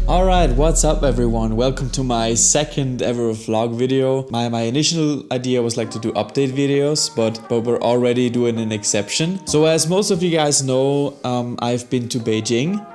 Alright, what's up everyone? Welcome to my second ever vlog video. My initial idea was like to do update videos, but we're already doing an exception. So as most of you guys know, I've been to Beijing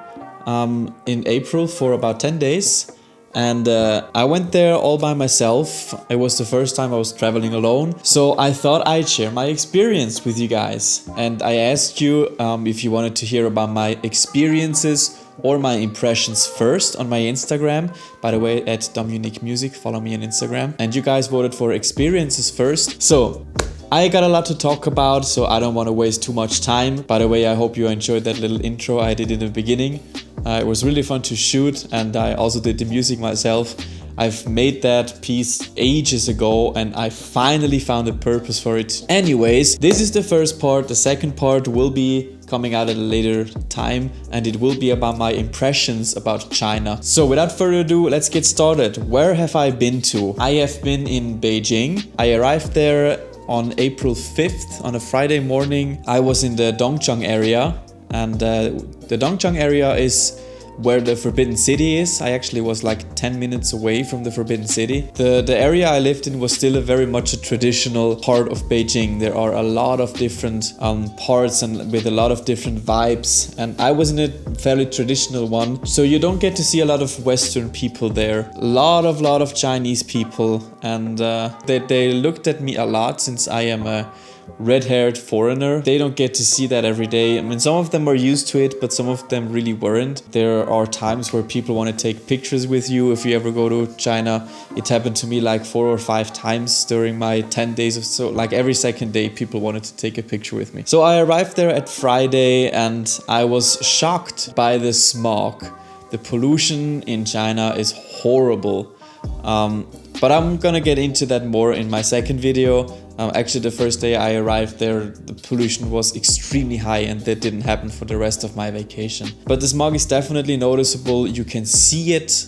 in April for about 10 days. And I went there all by myself. It was the first time I was traveling alone. So I thought I'd share my experience with you guys. And I asked you if you wanted to hear about my experiences or my impressions first on my Instagram. By the way, at Dominique Music, follow me on Instagram. And you guys voted for experiences first. So I got a lot to talk about, so I don't want to waste too much time. By the way, I hope you enjoyed that little intro I did in the beginning. It was really fun to shoot, and I also did the music myself. I've made that piece ages ago and I finally found a purpose for it. Anyways, this is the first part. The second part will be coming out at a later time and it will be about my impressions about China. So without further ado, let's get started. Where have I been to? I have been in Beijing. I arrived there on April 5th on a Friday morning. I was in the Dongcheng area, and the Dongcheng area is where the Forbidden City is. I actually was like 10 minutes away from the Forbidden City. The area I lived in was still very much a traditional part of Beijing. There are a lot of different parts and with a lot of different vibes. And I was in a fairly traditional one. So you don't get to see a lot of Western people there. A lot of Chinese people. And they looked at me a lot since I am a red-haired foreigner. They don't get to see that every day. I mean, some of them are used to it, but some of them really weren't. There are times where people want to take pictures with you if you ever go to China. It happened to me like 4 or 5 times during my 10 days or so. Like every second day people wanted to take a picture with me. So I arrived there at Friday and I was shocked by the smog. The pollution in China is horrible. But I'm gonna get into that more in my second video. Actually, the first day I arrived there, the pollution was extremely high and that didn't happen for the rest of my vacation. But the smog is definitely noticeable. You can see it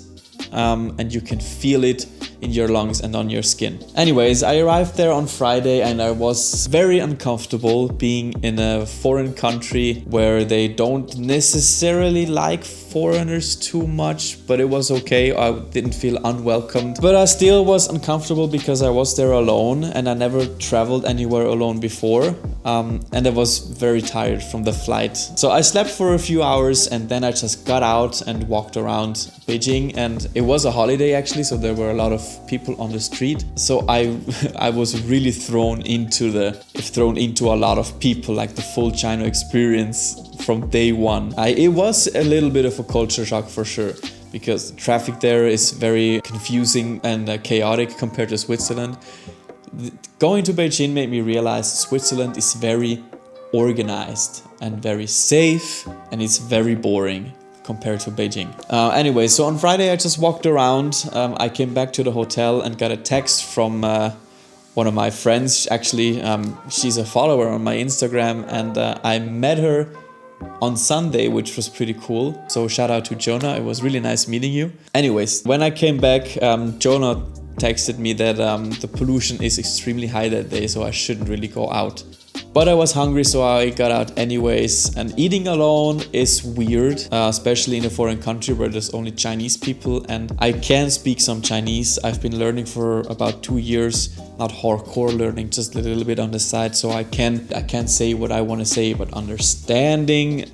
and you can feel it in your lungs and on your skin. Anyways, I arrived there on Friday and I was very uncomfortable being in a foreign country where they don't necessarily like foreigners too much, but it was okay. I didn't feel unwelcomed, but I still was uncomfortable because I was there alone and I never traveled anywhere alone before. And I was very tired from the flight. So I slept for a few hours and then I just got out and walked around Beijing, and it was a holiday actually, so there were a lot of people on the street. So I was really thrown into a lot of people, like the full China experience from day one. It was a little bit of a culture shock for sure, because the traffic there is very confusing and chaotic compared to Switzerland. Going to Beijing made me realize Switzerland is very organized and very safe, and it's very boring compared to Beijing. Anyway, so on Friday I just walked around. I came back to the hotel and got a text from one of my friends. Actually, she's a follower on my Instagram, and I met her on Sunday, which was pretty cool. So shout out to Jonah. It was really nice meeting you. Anyways, when I came back, Jonah texted me that the pollution is extremely high that day, so I shouldn't really go out. But I was hungry, so I got out anyways. And eating alone is weird, especially in a foreign country where there's only Chinese people. And I can speak some Chinese. I've been learning for about 2 years, not hardcore learning, just a little bit on the side. So I can say what I want to say, but understanding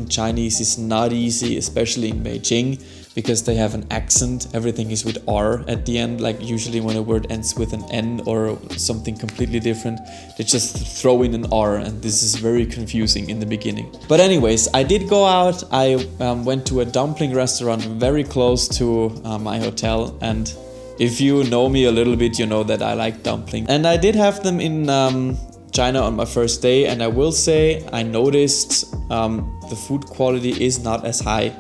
Chinese is not easy, especially in Beijing, because they have an accent. Everything is with R at the end. Like usually when a word ends with an N or something completely different, they just throw in an R, and this is very confusing in the beginning. But anyways, I did go out. I went to a dumpling restaurant very close to my hotel, and if you know me a little bit, you know that I like dumplings. And I did have them in China on my first day, and I will say I noticed the food quality is not as high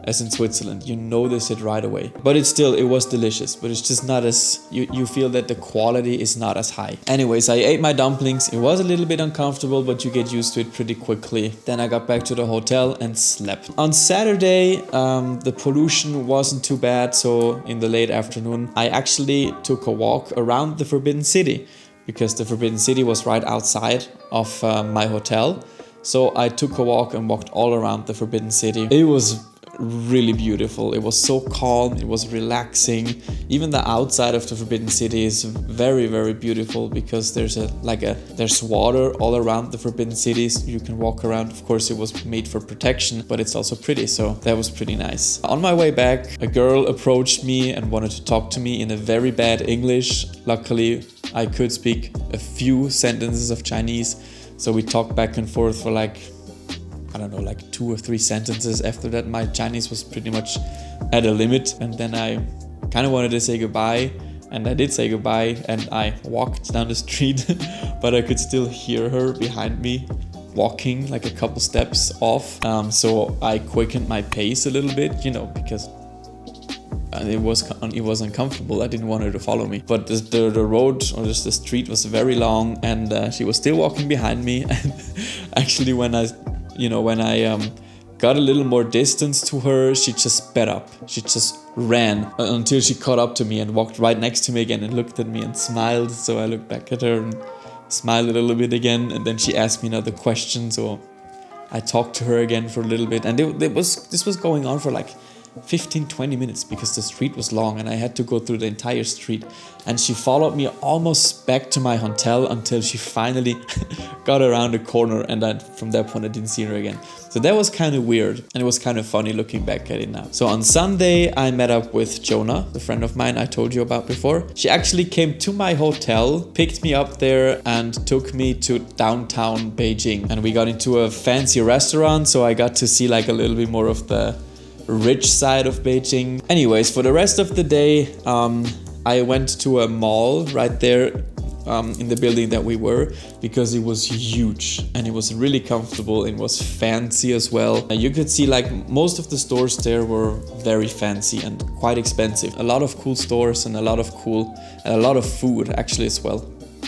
as in Switzerland. You notice it right away. But it was delicious, but it's just not as, you feel that the quality is not as high. Anyways, I ate my dumplings. It was a little bit uncomfortable, but you get used to it pretty quickly. Then I got back to the hotel and slept. On Saturday, the pollution wasn't too bad, so in the late afternoon, I actually took a walk around the Forbidden City, because the Forbidden City was right outside of my hotel. So I took a walk and walked all around the Forbidden City. It was really beautiful. It was so calm, it was relaxing. Even the outside of the Forbidden City is very, very beautiful because there's water all around the Forbidden Cities. You can walk around. Of course, it was made for protection, but it's also pretty, so that was pretty nice. On my way back, a girl approached me and wanted to talk to me in a very bad English. Luckily, I could speak a few sentences of Chinese, so we talked back and forth for like, I don't know, like 2 or 3 sentences. After that, my Chinese was pretty much at a limit, and then I kind of wanted to say goodbye, and I did say goodbye, and I walked down the street, but I could still hear her behind me walking like a couple steps off. So I quickened my pace a little bit, you know, because it was uncomfortable. I didn't want her to follow me, but the road, or just the street, was very long, and she was still walking behind me. And actually, when I got a little more distance to her, she just sped up. She just ran until she caught up to me and walked right next to me again and looked at me and smiled. So I looked back at her and smiled a little bit again, and then she asked me another question. So I talked to her again for a little bit, and this was going on for like 15-20 minutes because the street was long and I had to go through the entire street. And she followed me almost back to my hotel until she finally got around the corner, and from that point I didn't see her again. So that was kind of weird, and it was kind of funny looking back at it now. So on Sunday I met up with Jonah, the friend of mine I told you about before. She actually came to my hotel, picked me up there, and took me to downtown Beijing. And we got into a fancy restaurant, so I got to see like a little bit more of the rich side of Beijing. Anyways, for the rest of the day, I went to a mall right there in the building that we were, because it was huge and it was really comfortable. It was fancy as well. You could see like most of the stores there were very fancy and quite expensive. A lot of cool stores and a lot of food actually as well.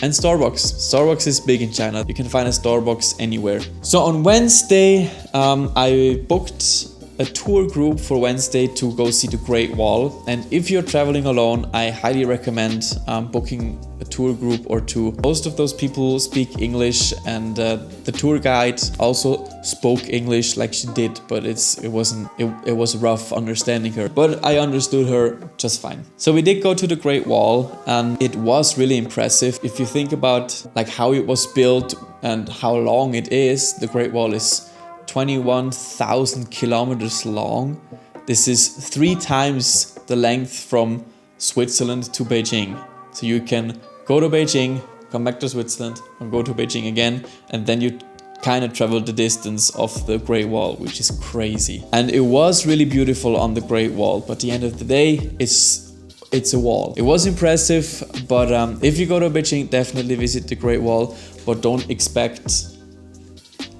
And Starbucks is big in China. You can find a Starbucks anywhere. So on Wednesday, I booked a tour group for Wednesday to go see the Great Wall. And if you're traveling alone, I highly recommend booking a tour group or two. Most of those people speak English, and the tour guide also spoke English like she did, but it was rough understanding her, but I understood her just fine. So we did go to the Great Wall, and it was really impressive. If you think about like how it was built and how long it is, the Great Wall is 21,000 kilometers long. This is 3 times the length from Switzerland to Beijing. So you can go to Beijing, come back to Switzerland, and go to Beijing again, and then you kind of travel the distance of the Great Wall, which is crazy. And it was really beautiful on the Great Wall, but at the end of the day, it's a wall. It was impressive, but if you go to Beijing, definitely visit the Great Wall, but don't expect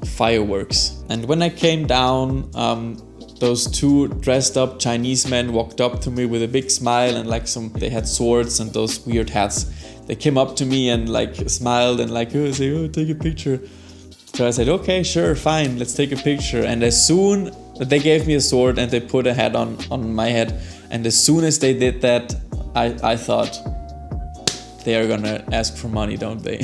fireworks. And when I came down, those 2 dressed up Chinese men walked up to me with a big smile and like they had swords and those weird hats. They came up to me and like smiled and like, say, take a picture. So I said, okay, sure, fine, let's take a picture. And as soon they gave me a sword and they put a hat on my head, and as soon as they did that, I thought, they are gonna ask for money, don't they?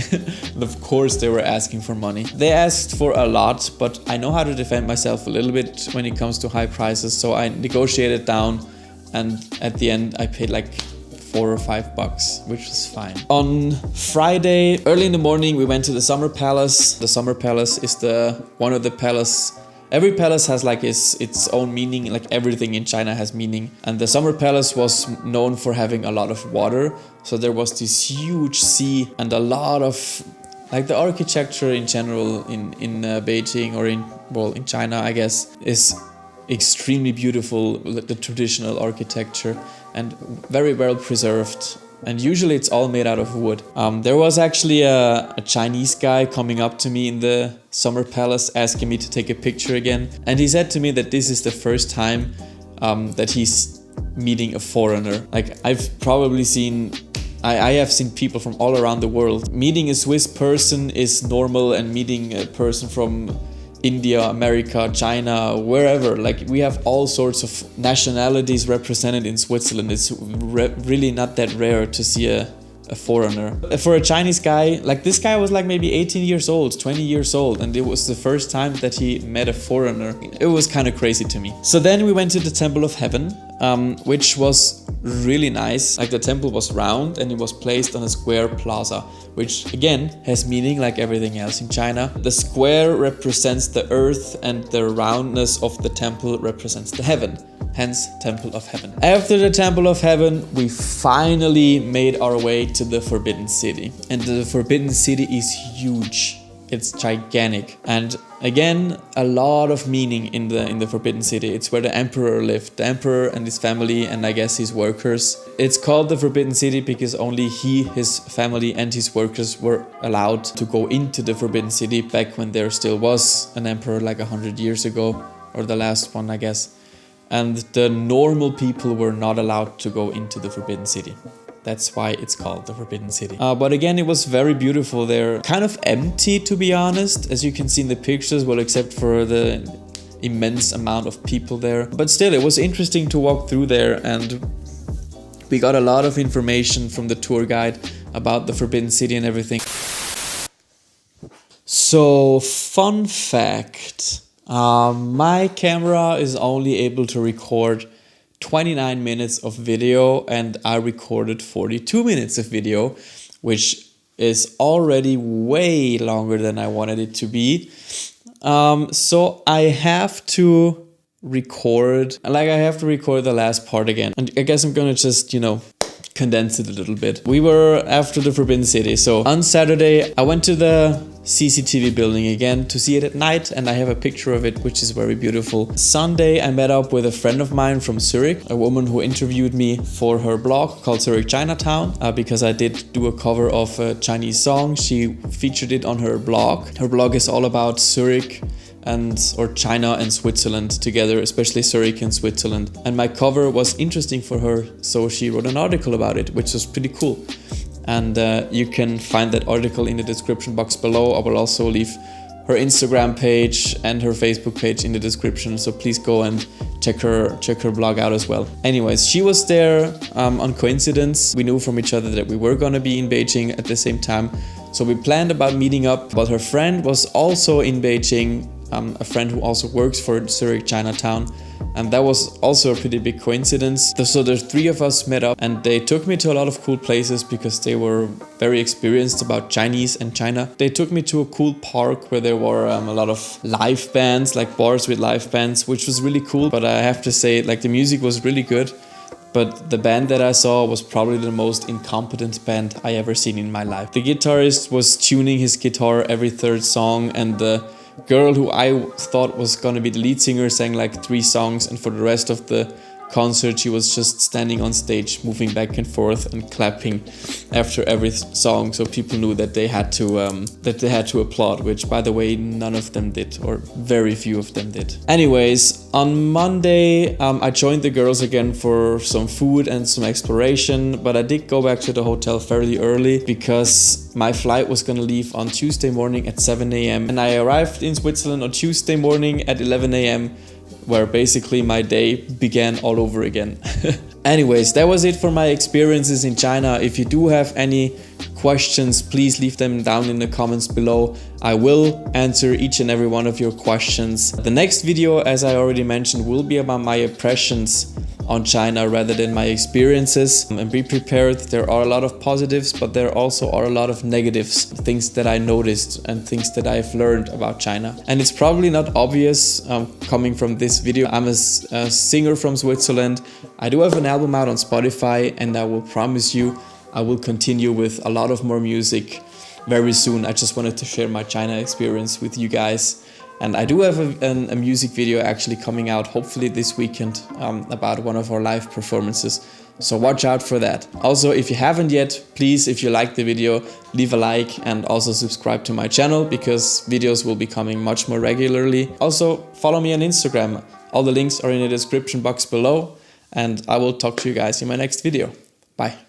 And of course they were asking for money. They asked for a lot, but I know how to defend myself a little bit when it comes to high prices, so I negotiated down, and at the end I paid like $4 or $5, which was fine. On Friday, early in the morning, we went to the Summer Palace. The Summer Palace is one of the palace. Every palace has like its own meaning, like everything in China has meaning. And the Summer Palace was known for having a lot of water. So there was this huge sea, and a lot of like the architecture in general in Beijing, or in China, I guess, is extremely beautiful, the traditional architecture, and very well preserved. And usually it's all made out of wood. There was actually a Chinese guy coming up to me in the Summer Palace asking me to take a picture again. And he said to me that this is the first time that he's meeting a foreigner. Like I have seen people from all around the world. Meeting a Swiss person is normal, and meeting a person from India, America, China, wherever. Like we have all sorts of nationalities represented in Switzerland. It's really not that rare to see a a foreigner. For a Chinese guy, like this guy was like maybe 18 years old, 20 years old, and it was the first time that he met a foreigner. It was kind of crazy to me. So then we went to the Temple of Heaven, which was really nice. Like the temple was round and it was placed on a square plaza, which again has meaning like everything else in China. The square represents the earth and the roundness of the temple represents the heaven. Hence, Temple of Heaven. After the Temple of Heaven, we finally made our way to the Forbidden City. And the Forbidden City is huge. It's gigantic. And again, a lot of meaning in the Forbidden City. It's where the emperor lived. The emperor and his family and I guess his workers. It's called the Forbidden City because only he, his family and his workers were allowed to go into the Forbidden City back when there still was an emperor like 100 years ago. Or the last one, I guess. And the normal people were not allowed to go into the Forbidden City. That's why it's called the Forbidden City. But again, it was very beautiful there. Kind of empty, to be honest, as you can see in the pictures, well, except for the immense amount of people there. But still, it was interesting to walk through there, and we got a lot of information from the tour guide about the Forbidden City and everything. So, fun fact. My camera is only able to record 29 minutes of video and I recorded 42 minutes of video, which is already way longer than I wanted it to be. So I have to record the last part again. And I guess I'm gonna just, condense it a little bit. We were after the Forbidden City. So on Saturday, I went to the CCTV building again to see it at night, and I have a picture of it, which is very beautiful. Sunday, I met up with a friend of mine from Zurich, a woman who interviewed me for her blog called Zurich Chinatown, because I did do a cover of a Chinese song. She featured it on her blog. Her blog is all about Zurich or China and Switzerland together, especially Zurich and Switzerland. And my cover was interesting for her, so she wrote an article about it, which was pretty cool. And you can find that article in the description box below. I will also leave her Instagram page and her Facebook page in the description, so please go and check her blog out as well. Anyways, she was there on coincidence. We knew from each other that we were gonna be in Beijing at the same time, so we planned about meeting up. But her friend was also in Beijing, a friend who also works for Zurich Chinatown. And that was also a pretty big coincidence. So the three of us met up and they took me to a lot of cool places because they were very experienced about Chinese and China. They took me to a cool park where there were a lot of live bands, like bars with live bands, which was really cool. But I have to say, like, the music was really good. But the band that I saw was probably the most incompetent band I ever seen in my life. The guitarist was tuning his guitar every third song, and the girl who I thought was gonna be the lead singer sang like 3 songs, and for the rest of the concert she was just standing on stage, moving back and forth and clapping after every song, so people knew that they had to applaud, which by the way none of them did, or very few of them did. Anyways, on Monday I joined the girls again for some food and some exploration, but I did go back to the hotel fairly early because my flight was gonna leave on Tuesday morning at 7 AM and I arrived in Switzerland on Tuesday morning at 11 AM, where basically my day began all over again. Anyways, that was it for my experiences in China. If you do have any questions, please leave them down in the comments below. I will answer each and every one of your questions. The next video, as I already mentioned, will be about my impressions on China rather than my experiences. And be prepared, there are a lot of positives, but there also are a lot of negatives, things that I noticed and things that I've learned about China. And it's probably not obvious coming from this video. I'm a singer from Switzerland. I do have an album out on Spotify, and I will promise you I will continue with a lot of more music very soon. I just wanted to share my China experience with you guys. And I do have a music video actually coming out hopefully this weekend about one of our live performances. So watch out for that. Also, if you haven't yet, please, if you liked the video, leave a like and also subscribe to my channel because videos will be coming much more regularly. Also, follow me on Instagram. All the links are in the description box below, and I will talk to you guys in my next video. Bye.